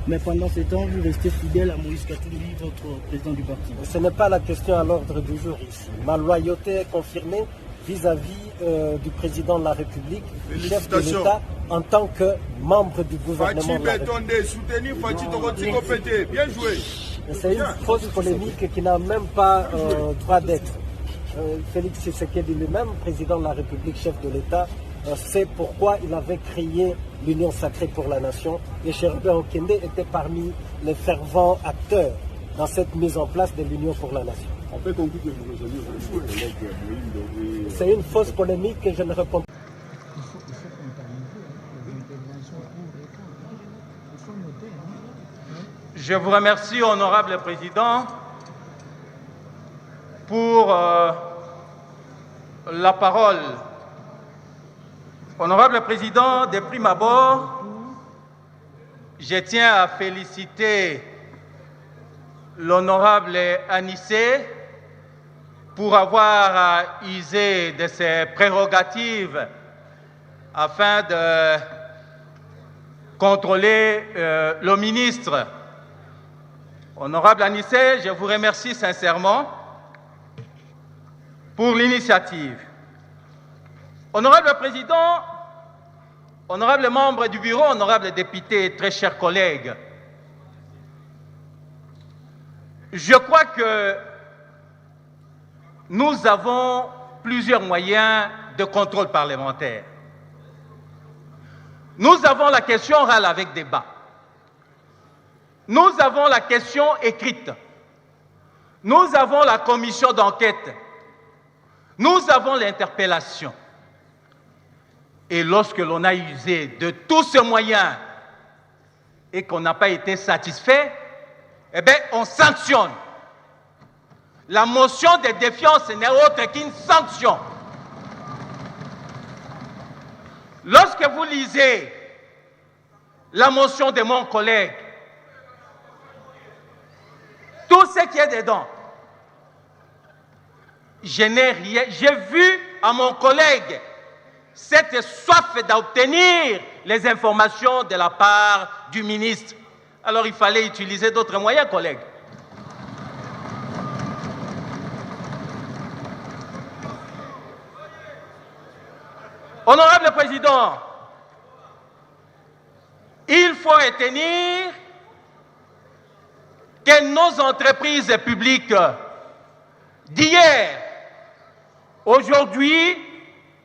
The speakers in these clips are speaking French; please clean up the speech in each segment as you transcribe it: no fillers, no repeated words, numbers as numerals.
Mais pendant ce temps, vous restez fidèle à Moïse Katumbi, votre président du parti. Ce n'est pas la question à l'ordre du jour ici. Ma loyauté est confirmée vis-à-vis du président de la République, chef de l'État, en tant que membre du gouvernement de la République. Bien joué. C'est une fausse polémique qui n'a même pas droit d'être. Félix Tshisekedi lui-même, président de la République, chef de l'État, sait pourquoi il avait créé l'Union sacrée pour la nation. Et Robert Okende était parmi les fervents acteurs dans cette mise en place de l'Union pour la nation. C'est une fausse polémique que je ne réponds pas. Je vous remercie, honorable président, pour la parole. Honorable président, de prime abord, je tiens à féliciter l'honorable Anissé pour avoir usé de ses prérogatives afin de contrôler le ministre. Honorable Anissé, je vous remercie sincèrement pour l'initiative. Honorable Président, honorables membres du bureau, honorables députés, très chers collègues, je crois que nous avons plusieurs moyens de contrôle parlementaire. Nous avons la question orale avec débat. Nous avons la question écrite. Nous avons la commission d'enquête. Nous avons l'interpellation. Et lorsque l'on a usé de tous ces moyens et qu'on n'a pas été satisfait, eh bien, on sanctionne. La motion de défiance n'est autre qu'une sanction. Lorsque vous lisez la motion de mon collègue, tout ce qui est dedans, je n'ai rien. J'ai vu à mon collègue cette soif d'obtenir les informations de la part du ministre. Alors il fallait utiliser d'autres moyens, collègues. Honorable Président, il faut retenir que nos entreprises publiques d'hier, aujourd'hui,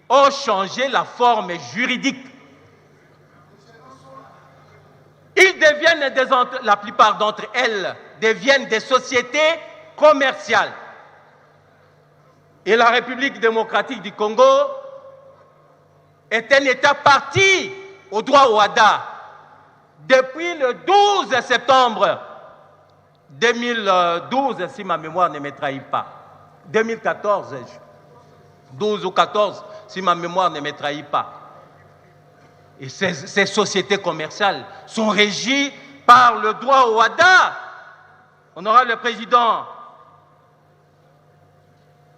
ont changé la forme juridique. La plupart d'entre elles deviennent des sociétés commerciales. Et la République démocratique du Congo est un État parti au droit au HADA depuis le 12 septembre 2012, si ma mémoire ne me trahit pas. 2014, 12 ou 14, si ma mémoire ne me trahit pas. Et ces sociétés commerciales sont régies par le droit au HADA. Honorable Président,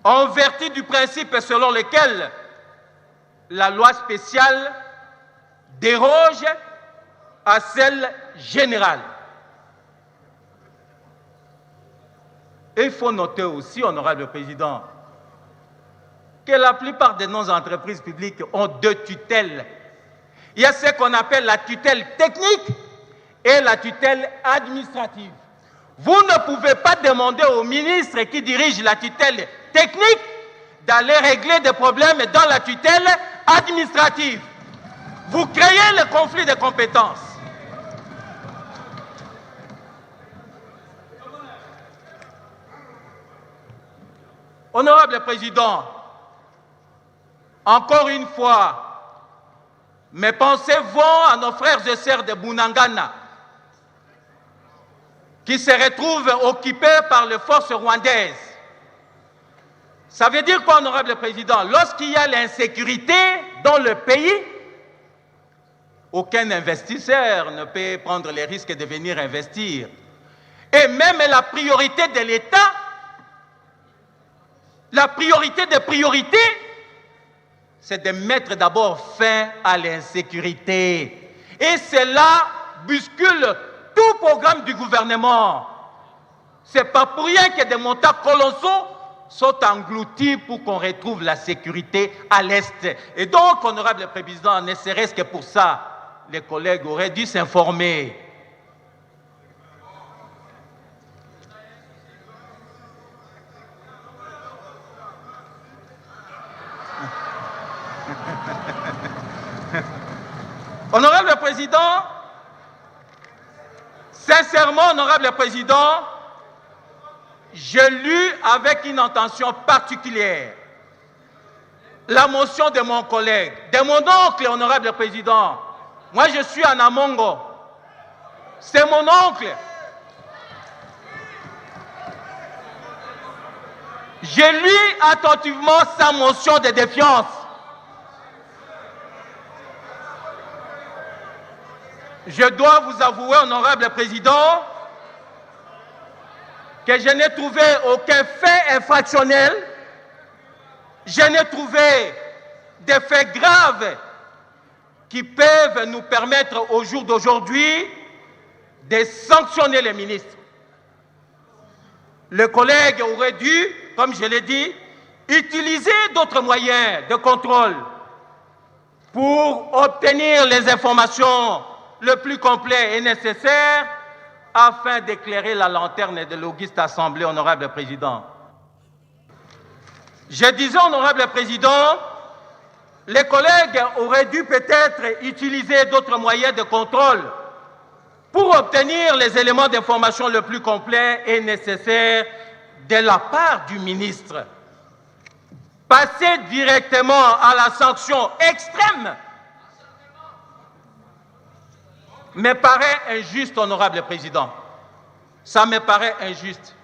en vertu du principe selon lequel la loi spéciale déroge à celle générale. Et il faut noter aussi, honorable Président, que la plupart de nos entreprises publiques ont deux tutelles. Il y a ce qu'on appelle la tutelle technique et la tutelle administrative. Vous ne pouvez pas demander au ministre qui dirige la tutelle technique d'aller régler des problèmes dans la tutelle administrative. Vous créez le conflit de compétences. Honorable Président, encore une fois, mes pensées vont à nos frères et sœurs de Bunagana qui se retrouvent occupés par les forces rwandaises. Ça veut dire quoi, Honorable Président? Lorsqu'il y a l'insécurité dans le pays, aucun investisseur ne peut prendre les risques de venir investir. Et même la priorité de l'État, la priorité des priorités, c'est de mettre d'abord fin à l'insécurité. Et cela bouscule tout programme du gouvernement. Ce n'est pas pour rien que des montants colossaux sont engloutis pour qu'on retrouve la sécurité à l'Est. Et donc, honorable président, ne serait-ce que pour ça, les collègues auraient dû s'informer. Honorable président, sincèrement, honorable président, j'ai lu avec une intention particulière la motion de mon collègue, de mon oncle, honorable président. Moi, je suis en Amongo. C'est mon oncle. J'ai lu attentivement sa motion de défiance. Je dois vous avouer, honorable président, que je n'ai trouvé aucun fait infractionnel, je n'ai trouvé des faits graves qui peuvent nous permettre au jour d'aujourd'hui de sanctionner les ministres. Le collègue aurait dû, comme je l'ai dit, utiliser d'autres moyens de contrôle pour obtenir les informations le plus complet et nécessaire afin d'éclairer la lanterne de l'auguste Assemblée, honorable président. Je disais, honorable président, les collègues auraient dû peut-être utiliser d'autres moyens de contrôle pour obtenir les éléments d'information le plus complets et nécessaires de la part du ministre. Passer directement à la sanction extrême me paraît injuste, honorable président. Ça me paraît injuste.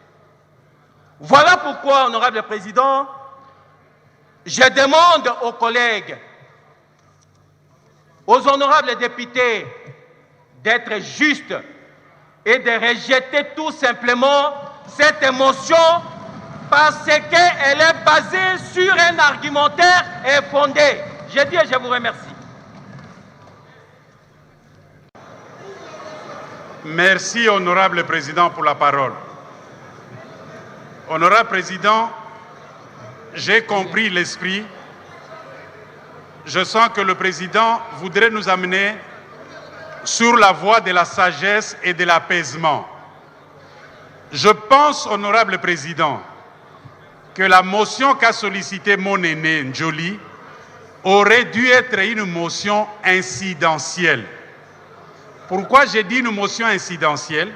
Voilà pourquoi, honorable président, je demande aux collègues, aux honorables députés, d'être justes et de rejeter tout simplement cette motion parce qu'elle est basée sur un argumentaire infondé. Je dis et je vous remercie. Merci, honorable président, pour la parole. Honorable président, j'ai compris l'esprit. Je sens que le président voudrait nous amener sur la voie de la sagesse et de l'apaisement. Je pense, honorable président, que la motion qu'a sollicitée mon aîné Njoli aurait dû être une motion incidentielle. Pourquoi j'ai dit une motion incidentielle?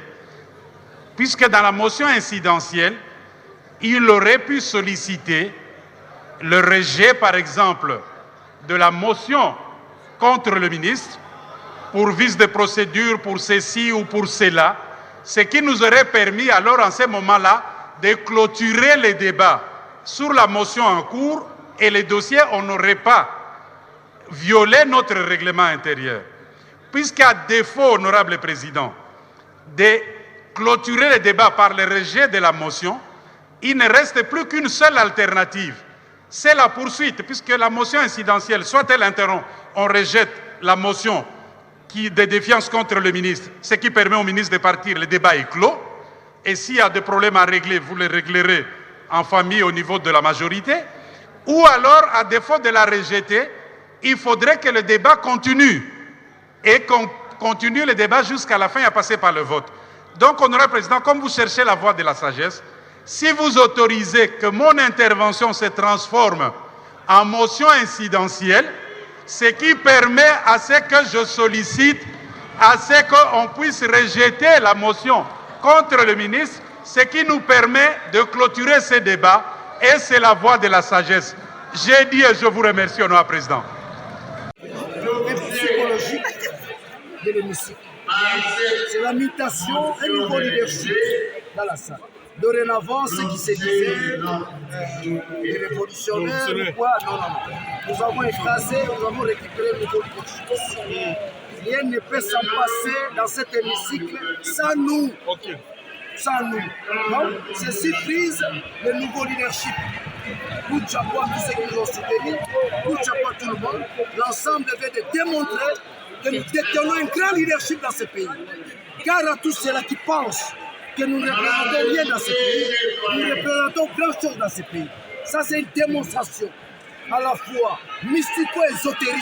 Puisque dans la motion incidentielle, il aurait pu solliciter le rejet, par exemple, de la motion contre le ministre pour vice de procédure, pour ceci ou pour cela, ce qui nous aurait permis alors, en ce moment-là, de clôturer les débats sur la motion en cours et les dossiers, on n'aurait pas violé notre règlement intérieur. Puisqu'à défaut, honorable président, de clôturer les débats par le rejet de la motion, il ne reste plus qu'une seule alternative. C'est la poursuite, puisque la motion incidentielle, soit elle interrompt, on rejette la motion de défiance contre le ministre, ce qui permet au ministre de partir, le débat est clos. Et s'il y a des problèmes à régler, vous les réglerez en famille au niveau de la majorité. Ou alors, à défaut de la rejeter, il faudrait que le débat continue. Et qu'on continue le débat jusqu'à la fin et à passer par le vote. Donc, honorable président, comme vous cherchez la voie de la sagesse, si vous autorisez que mon intervention se transforme en motion incidentielle, ce qui permet à ce que je sollicite, à ce qu'on puisse rejeter la motion contre le ministre, ce qui nous permet de clôturer ce débat, et c'est la voie de la sagesse. J'ai dit et je vous remercie, honorable président. Psychologique de l'hémicycle. C'est la mutation, un nouveau leadership dans la salle. Dorénavant, ce qui se disait, les révolutionnaires ou quoi, non. Nous avons effacé, nous avons récupéré le nouveau leadership. Rien ne peut s'en passer dans cet hémicycle sans nous. Sans nous. Donc, ceci frise le nouveau leadership. Coup de chapeau à tous ceux qui nous ont soutenus, coup de chapeau à tout le monde. L'ensemble devait démontrer que nous détenons un grand leadership dans ce pays. Gare à tous ceux-là qui pensent que nous ne représentons rien dans ce pays. Nous représentons grand chose dans ce pays. Ça, c'est une démonstration à la fois mystico-ésotérique.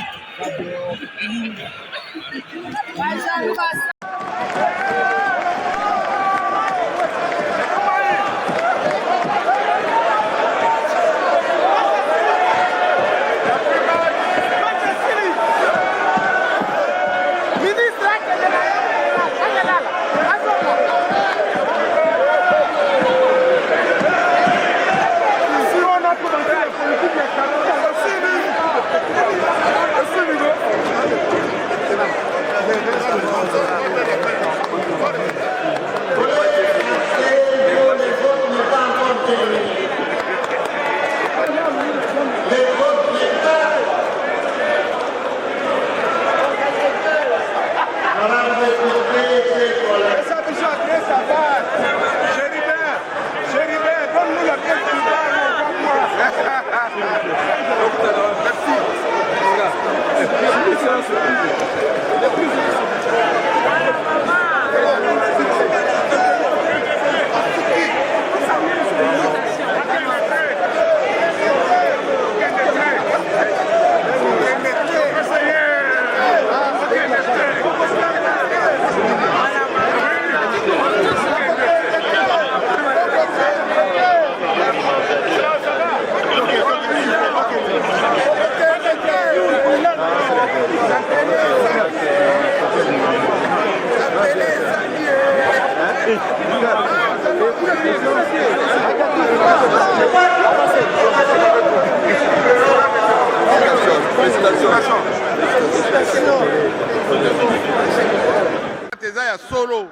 Solo,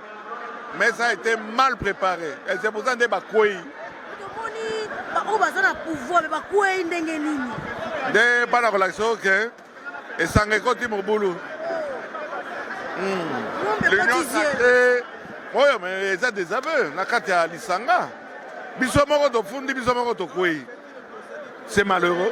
mais ça a été mal préparé. Et c'est pour ça que Bakoué. De pas la relation que et ça ne côté mon boulot. L'union sacrée. Oui, mais ça des aveux. La carte à l'Isanga. Bisomoro de Fundi, Bisomoro de Koué. C'est malheureux.